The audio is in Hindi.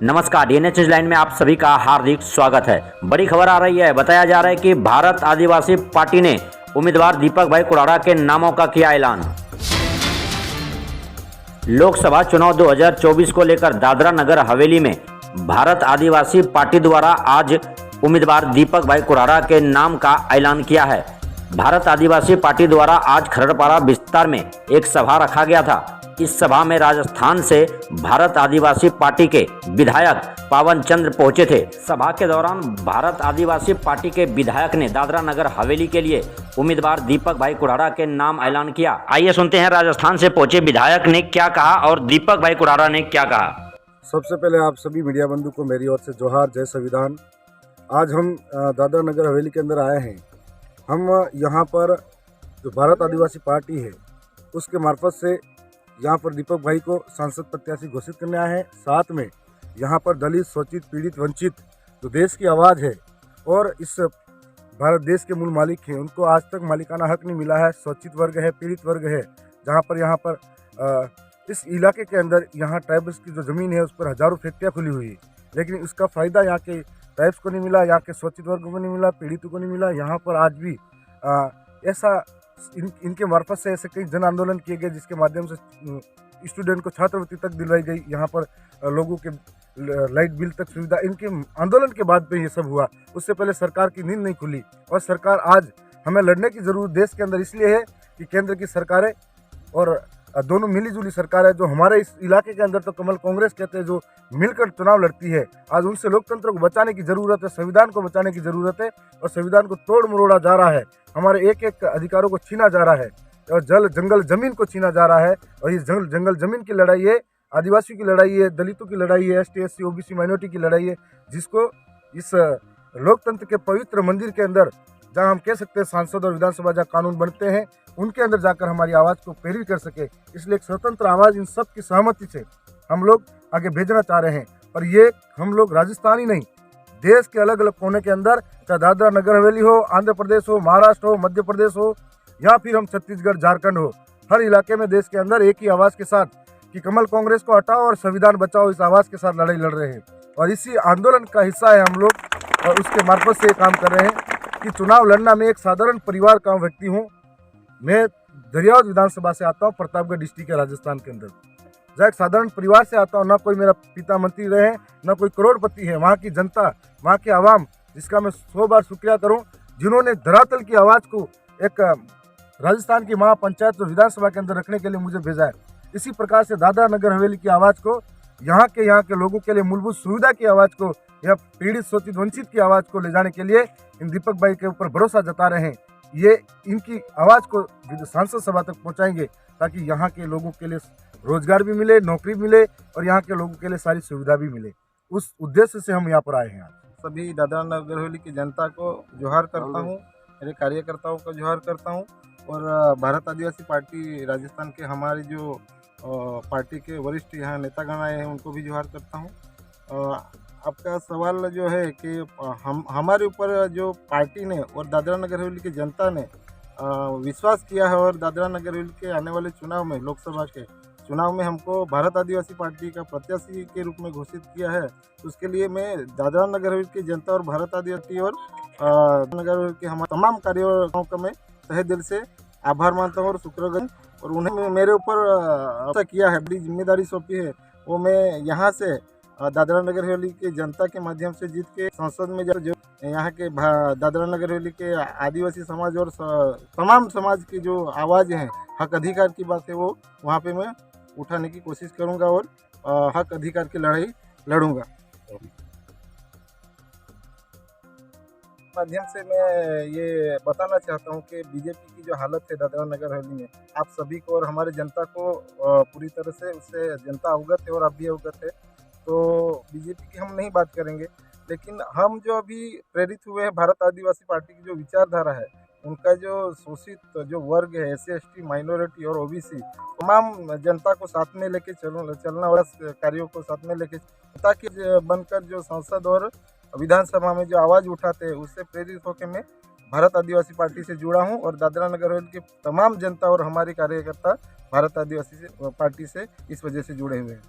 नमस्कार, डीएनए न्यूज लाइन में आप सभी का हार्दिक स्वागत है। बड़ी खबर आ रही है। बताया जा रहा है कि भारत आदिवासी पार्टी ने उम्मीदवार दीपक भाई कुराड़ा के नामों का किया ऐलान। लोकसभा चुनाव 2024 को लेकर दादरा नगर हवेली में भारत आदिवासी पार्टी द्वारा आज उम्मीदवार दीपक भाई कुराड़ा के नाम का ऐलान किया है। भारत आदिवासी पार्टी द्वारा आज खरड़पाड़ा विस्तार में एक सभा रखा गया था। इस सभा में राजस्थान से भारत आदिवासी पार्टी के विधायक पावन चंद्र पहुंचे थे। सभा के दौरान भारत आदिवासी पार्टी के विधायक ने दादरा नगर हवेली के लिए उम्मीदवार दीपक भाई कुराड़ा के नाम ऐलान किया। आइए सुनते हैं राजस्थान से पहुंचे विधायक ने क्या कहा और दीपक भाई कुराड़ा ने क्या कहा। सबसे पहले आप सभी मीडिया बंधु को मेरी ओर से जोहार, जय संविधान। आज हम दादरा नगर हवेली के अंदर आए हैं। हम यहाँ पर जो भारत आदिवासी पार्टी है उसके मार्फत से यहाँ पर दीपक भाई को सांसद प्रत्याशी घोषित करने आए हैं। साथ में यहाँ पर दलित, शोषित, पीड़ित, वंचित जो देश की आवाज़ है और इस भारत देश के मूल मालिक हैं, उनको आज तक मालिकाना हक नहीं मिला है। शोषित वर्ग है, पीड़ित वर्ग है, जहाँ पर इस इलाके के अंदर यहाँ ट्राइब्स की जो ज़मीन है उस पर हज़ारों फैक्ट्रियाँ खुली हुई है, लेकिन उसका फ़ायदा यहाँ के ट्राइब्स को नहीं मिला, यहाँ के शोषित वर्गों को नहीं मिला, पीड़ितों को नहीं मिला। यहाँ पर आज भी ऐसा इनके मार्फत से ऐसे कई जन आंदोलन किए गए जिसके माध्यम से स्टूडेंट को छात्रवृत्ति तक दिलवाई गई। यहाँ पर लोगों के लाइट बिल तक सुविधा इनके आंदोलन के बाद पे ये सब हुआ। उससे पहले सरकार की नींद नहीं खुली और सरकार आज हमें लड़ने की ज़रूरत देश के अंदर इसलिए है कि केंद्र की सरकारें और दोनों मिलीजुली सरकार है। जो हमारे इस इलाके के अंदर तो कमल कांग्रेस कहते हैं, जो मिलकर चुनाव लड़ती है। आज उनसे लोकतंत्र को बचाने की ज़रूरत है, संविधान को बचाने की ज़रूरत है और संविधान को तोड़ मरोड़ा जा रहा है। हमारे एक एक अधिकारों को छीना जा रहा है और जल जंगल जमीन को छीना जा रहा है। और ये जंगल जमीन की लड़ाई है, आदिवासियों की लड़ाई है, दलितों की लड़ाई है, ST SC OBC माइनॉरिटी की लड़ाई है, जिसको इस लोकतंत्र के पवित्र मंदिर के अंदर, जहां हम कह सकते हैं सांसद और विधानसभा जहाँ कानून बनते हैं, उनके अंदर जाकर हमारी आवाज़ को पैरवी कर सके। इसलिए एक स्वतंत्र आवाज़ इन सब की सहमति से हम लोग आगे भेजना चाह रहे हैं। पर ये हम लोग राजस्थान ही नहीं, देश के अलग अलग कोने के अंदर, चाहे दादरा नगर हवेली हो, आंध्र प्रदेश हो, महाराष्ट्र हो, मध्य प्रदेश हो या फिर हम छत्तीसगढ़, झारखंड हो, हर इलाके में देश के अंदर एक ही आवाज़ के साथ कि कमल कांग्रेस को हटाओ और संविधान बचाओ, इस आवाज़ के साथ लड़ाई लड़ रहे हैं। और इसी आंदोलन का हिस्सा है हम लोग और उसके मार्फत से ये काम कर रहे हैं कि चुनाव लड़ना। मैं एक साधारण परिवार का व्यक्ति हूँ। मैं दरियावत विधानसभा से आता हूँ, प्रतापगढ़ डिस्ट्रिक्ट है राजस्थान के अंदर। जहाँ एक साधारण परिवार से आता हूँ, ना कोई मेरा पिता मंत्री रहे, ना कोई करोड़पति है। वहाँ की जनता, वहाँ के आवाम, जिसका मैं 100 बार शुक्रिया करूँ, जिन्होंने धरातल की आवाज़ को एक राजस्थान की महापंचायत और विधानसभा के अंदर रखने के लिए मुझे भेजा है। इसी प्रकार से दादरा नगर हवेली की आवाज़ को, यहाँ के लोगों के लिए मूलभूत सुविधा की आवाज़ को, या पीड़ित, शोषित, वंचित की आवाज़ को ले जाने के लिए इन दीपक भाई के ऊपर भरोसा जता रहे हैं। ये इनकी आवाज़ को सांसद सभा तक पहुंचाएंगे ताकि यहाँ के लोगों के लिए रोजगार भी मिले, नौकरी मिले और यहाँ के लोगों के लिए सारी सुविधा भी मिले। उस उद्देश्य से हम यहाँ पर आए हैं। सभी दादरा नगर हवेली की जनता को जोहार करता हूँ, मेरे कार्यकर्ताओं को जोहार करता हूँ और भारत आदिवासी पार्टी राजस्थान के हमारे जो पार्टी के वरिष्ठ यहाँ नेतागण आए हैं उनको भी जोहार करता हूँ। आपका सवाल जो है कि हमारे ऊपर जो पार्टी ने और दादरा नगर हवेली की जनता ने विश्वास किया है और दादरा नगर हवेली के आने वाले चुनाव में, लोकसभा के चुनाव में हमको भारत आदिवासी पार्टी का प्रत्याशी के रूप में घोषित किया है। उसके लिए मैं दादरा नगर हवेली की जनता और भारत आदिवासी और नगर हवेली के हमारे तमाम कार्यकर्ताओं का मैं तहे दिल से आभार मानता हूँ और शुक्रगुजार। और उन्हें मेरे ऊपर किया है, बड़ी जिम्मेदारी सौंपी है, वो मैं यहाँ से दादरा नगर हवेली की जनता के माध्यम से जीत के संसद में जो यहाँ के दादरा नगर हवेली के आदिवासी समाज और तमाम समाज की जो आवाज़ हैं, हक अधिकार की बात है, वो वहाँ पे मैं उठाने की कोशिश करूँगा और हक अधिकार की लड़ाई लड़ूंगा। माध्यम से मैं ये बताना चाहता हूँ कि बीजेपी की जो हालत है दादरा नगर हवेली में, आप सभी को और हमारे जनता को पूरी तरह से उससे जनता अवगत है और आप भी अवगत है। तो बीजेपी की हम नहीं बात करेंगे, लेकिन हम जो अभी प्रेरित हुए हैं भारत आदिवासी पार्टी की जो विचारधारा है, उनका जो शोषित जो वर्ग है, SC ST माइनॉरिटी और OBC, तमाम जनता को साथ में लेके चलना वाला कार्यों को साथ में लेके ताकि बनकर जो संसद और विधानसभा में जो आवाज़ उठाते हैं, उससे प्रेरित होकर मैं भारत आदिवासी पार्टी से जुड़ा हूं और दादरा नगर हवेली की तमाम जनता और हमारे कार्यकर्ता भारत आदिवासी पार्टी से इस वजह से जुड़े हुए हैं।